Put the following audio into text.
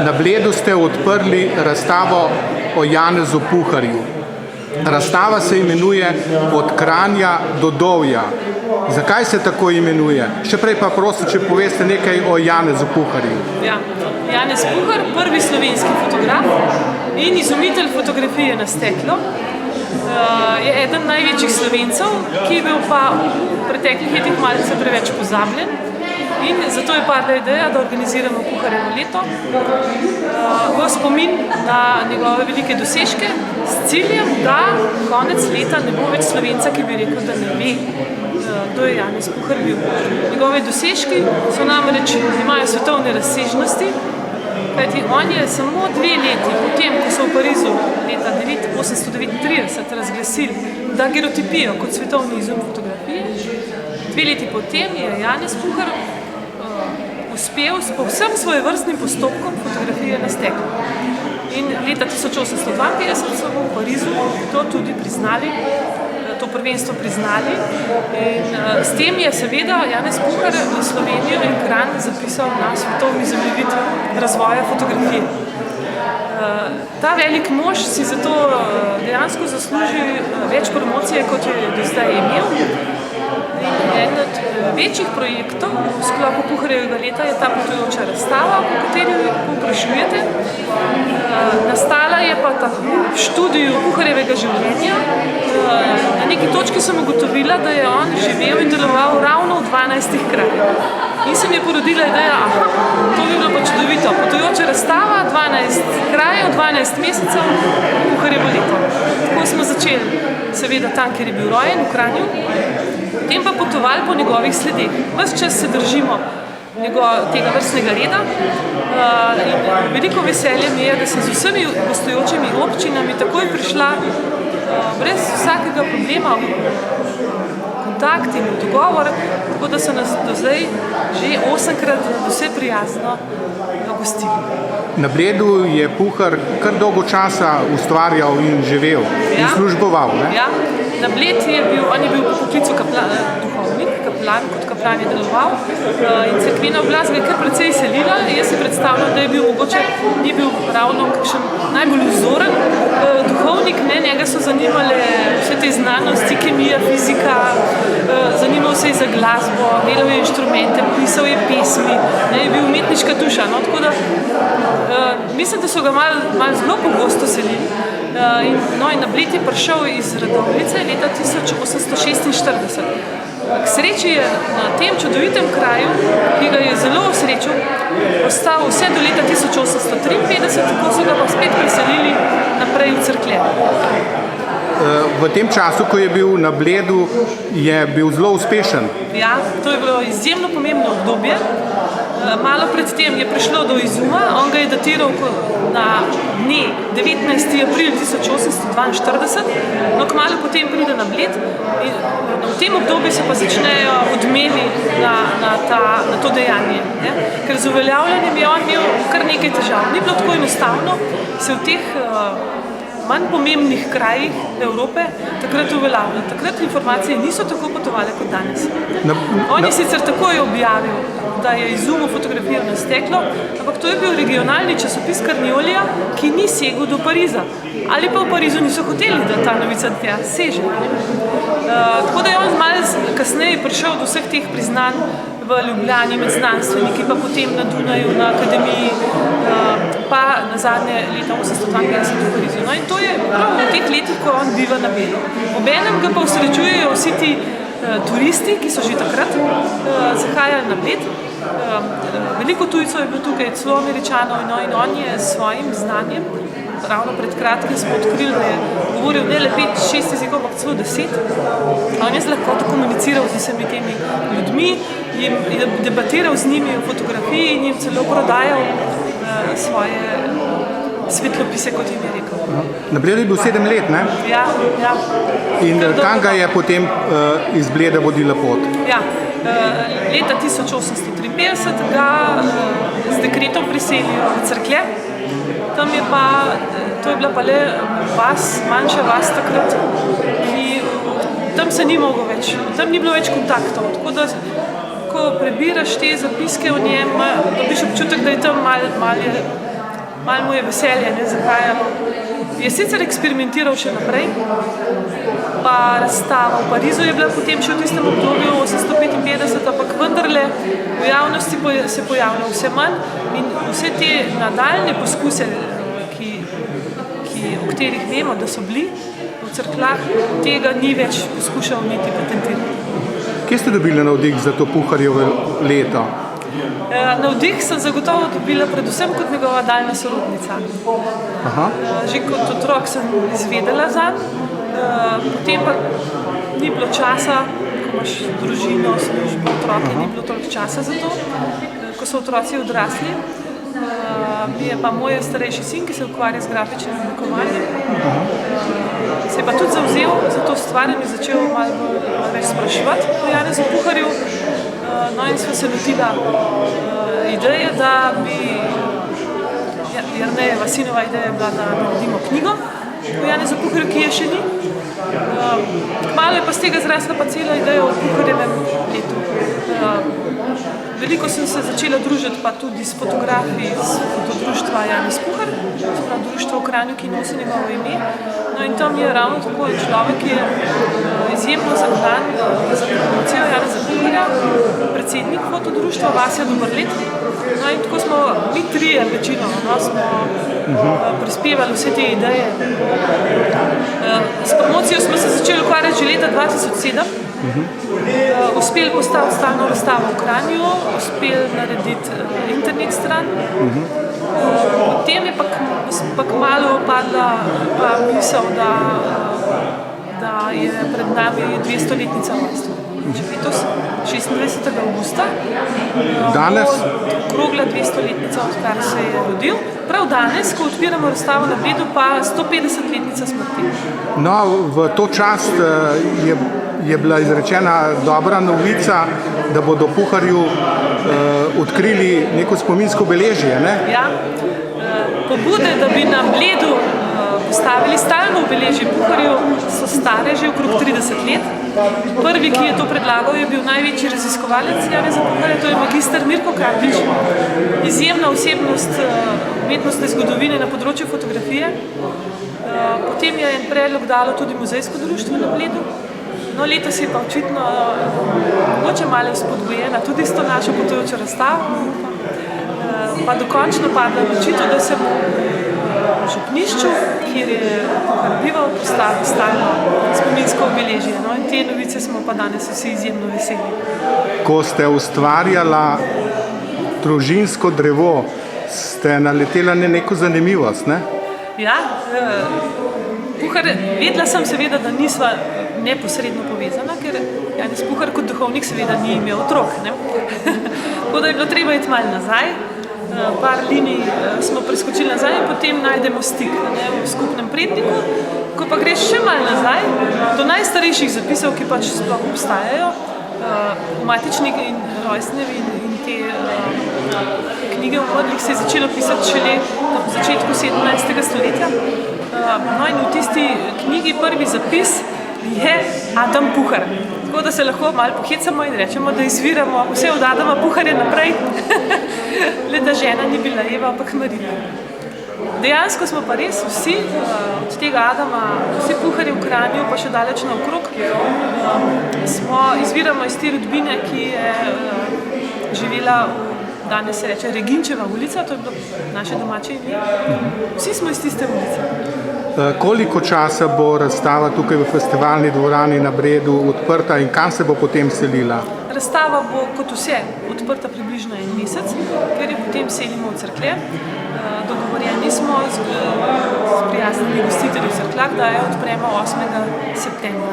Na Bledu ste odprli razstavo o Janezu Puharju. Razstava se imenuje Od Kranja do Dovja. Zakaj se tako imenuje? Še prej pa prosim, če poveste nekaj o Janezu Puharju. Ja. Janez Puhar, prvi slovenski fotograf in izumitelj fotografije na steklo, je eden največjih Slovencev, ki je bil pa v preteklih letih malce preveč pozabljen. In zato je padla ideja, da organiziramo Puharjevo leto v spomin na njegove velike dosežke s ciljem, da konec leta ne bo več Slovenca, ki bi rekel, da ne ve, kdo je Janez Puhar bil. Njegove dosežki so namreč, imajo svetovne razsežnosti, kajti on je samo 2 leti potem, ko so v Parizu leta 1839 razglasili daguerreotipijo kot svetovni izum fotografije, 2 leti potem je Janez Puhar uspel s povsem svojevrstnim postopkom fotografije na steklu. In leta 1852 so v Parizu to tudi priznali, to prvenstvo priznali. In s tem je seveda Janez Puhar Slovenijo in Kranj zapisal na svetovni zemljevid razvoja fotografije. Ta velik mož si zato dejansko zasluži več promocije, kot je do zdaj imel. En od večjih projektov v sklopu Puharjevega leta je ta potujoča razstava, po kateri povprašujete. Nastala je pa v študiju Puharjevega življenja. Na neki točki sem ugotovila, da je on živel in deloval ravno v 12 krajih. In se mi je porodila ideja, to bi bilo pa čudovito. Potujoča razstava, 12 krajev, 12 mesecev, Puharjevo leto. Tako smo začeli, seveda tam, kjer je bil rojen, v Kranju. Potem pa potovali po njegovih sledeh. Ves čas se držimo tega vrstnega reda. Veliko veselje mi je, da sem z vsemi gostujočimi občinami takoj prišla brez vsakega problema v kontakt in v dogovor, tako da so nas do zdaj že 8-krat vse prijazno gostili. Na Bledu je Puhar kar dolgo časa ustvarjal in živel in služboval. Ja. Na Bled on je bil po poklicu duhovnik, kaplan, kot kaplan je deloval in cerkvena oblast ga je kar precej selila. Jaz si predstavljam, da je bil mogoče, ni bil ravno kakšen najbolj vzoren duhovnik, njega so zanimale vse te znanosti, kemija, fizika, zanimal se je za glasbo, delal je inštrumente, pisal je pesmi, je bil umetniška duša, tako da mislim, da so ga malo zelo pogosto selili. In na Bled je prišel iz Radovljice leta 1846. K sreči je na tem čudovitem kraju, ki ga je zelo osrečil, ostal vse do leta 1853, tako so ga pa spet preselili naprej v Cerklje. V tem času, ko je bil na Bledu, je bil zelo uspešen. Ja, to je bilo izjemno pomembno obdobje. Malo pred tem je prišlo do izuma, on ga je datiral na dne 19. april 1842, no kmalu potem pride na Bled in v tem obdobju se pa začnejo odmevi na to dejanje. Ker z uveljavljanjem je on imel kar nekaj težav. Ni bilo tako enostavno se v teh manj pomembnih krajih Evrope takrat uveljavljati. Takrat informacije niso tako potovale kot danes. On je sicer takoj objavil, da je izumil fotografijo na steklo, ampak to je bil regionalni časopis Carniolija, ki ni segel do Pariza. Ali pa v Parizu niso hoteli, da ta novica tja seže. Tako da je on malo kasneje prišel do vseh teh priznanj v Ljubljani med znanstveniki, pa potem na Dunaju, na akademiji, pa na zadnje leta 1852 v Parizu. No in to je prav v teh letih, ko on biva na Bledu. Obenem ga pa usrečujejo vsi ti turisti, ki so že takrat zahajali na Bled. Veliko tujcev je bilo tukaj, celo Američanov, in on je s svojim znanjem, ravno pred kratkim smo odkrili, da je govoril ne le 5-6 jezikov, ampak celo 10. On je z lahkoto komuniciral z vsemi temi ljudmi, jim debatiral z njimi o fotografiji in jim celo prodajal svoje svetlopise, kot jim je rekel. Na Bledu je bil 7 let, ne? Ja. In kam ga je potem iz Bleda vodila pot? Ja, leta 1853 ga z dekretom priselijo v Cerklje. Tam je pa, to je bila pa le vas, manjša vas takrat, ki tam se ni mogel več, tam ni bilo več kontaktov. Tako da, ko prebiraš te zapiske o njem, dobiš občutek, da je tam malo mu je veselje, ne, zakaj. Je sicer eksperimentiral še naprej, pa razstava v Parizu je bila potem še v tistem obdobju 855, ampak vendarle v javnosti se pojavlja vse manj in vse te nadaljne poskuse, o katerih vemo, da so bili v cerkvah, tega ni več poskušal niti patentirati. Kje ste dobili navdih za to Puharjevo leto? Navdih sem zagotovo dobila predvsem kot njegova daljna sorodnica. Že kot otrok sem izvedela zanj, potem pa ni bilo časa, ko imaš družino, službo, otroke, ni bilo toliko časa za to, ko so otroci odrasli. Mi je pa moj starejši sin, ki se ukvarja z grafičnim oblikovanjem, se je pa tudi zavzel za to stvar in je začel malo več spraševati o Janezu Puharju. No in sva se lotila ideje, da bi Jernejeva sinova ideja bila, da naredimo knjigo o Janezu Puharju, ki je še ni. Kmalu je pa z tega zrasla pa cela ideja o Puharjevem letu. Veliko sem se začela družiti pa tudi s fotografi iz fotodruštva Janez Puhar, društvo v Kranju, ki nosi njegovo ime. No in tam je ravno tako človek, ki je izjemno zagnan za promocijo Janeza Puharja, predsednik fotodruštva Vasja Dobrlet. No in tako smo mi trije večinoma, smo prispevali vse te ideje. S promocijo smo se začeli ukvarjati že leta 2007. Uspeli postaviti stalno razstavo v Kranju, uspeli narediti internet stran. Potem je pa kmalu padla misel, da je pred nami 200-letnica rojstva. Letos, 26. avgusta, okrogla 200-letnica, odkar se je rodil. Prav danes, ko odpiramo razstavo na Bledu, pa 150-letnica smrti. No, v to čast je bila izrečena dobra novica, da bodo Puharju odkrili neko spominsko obeležje, ne? Ja, pobude, da bi na Bledu postavili stalno obeležje Puharju, so stare že okrog 30 let. Prvi, ki je to predlagal, je bil največji raziskovalec Janeza Puharja, to je magister Mirko Kapič, izjemna osebnost umetnostne zgodovine na področju fotografije. Potem je en predlog dalo tudi muzejsko društvo na Bledu. No, letos je pa očitno mogoče malo spodbujena tudi s to našo potujočo razstavo, pa dokončno padla odločitev, da se bo v župnišču, kjer je Puhar bival, postavil stalno spominsko obeležje. No, in te novice smo pa danes vsi izjemno veseli. Ko ste ustvarjala družinsko drevo, ste naletela na neko zanimivost, ne? Ja, Puhar, vedela sem seveda, da nisva neposredno povezana, ker Janez Puhar kot duhovnik seveda ni imel otrok, ne? Tako da je bilo treba iti malo nazaj, par linij smo preskočili nazaj in potem najdemo stik, ne, v skupnem predniku. Ko pa greš še malo nazaj, do najstarejših zapisov, ki pač sploh obstajajo, v matičnih in rojstnevi in te knjige o umrlih se je začelo pisati šele na začetku 17. stoletja. No in v tisti knjigi prvi zapis je Adam Puhar. Tako da se lahko malo pohecamo in rečemo, da izviramo vse od Adama Puharja naprej. Le da žena ni bila Eva, ampak Marina. Dejansko smo pa res vsi od tega Adama, vsi Puharji v Kranju, pa še daleč naokrog, izviramo iz te rodbine, ki je živela danes se reče Reginčeva ulica, to je bilo naše domače ime. Vsi smo iz tiste ulice. Koliko časa bo razstava tukaj v festivalni dvorani na Bledu odprta in kam se bo potem selila? Razstava bo kot vse odprta približno en mesec, ker jo potem selimo v Cerklje. Dogovorjeni smo s prijaznimi gostitelji v Cerkljah, da jo odpremo 8. septembra.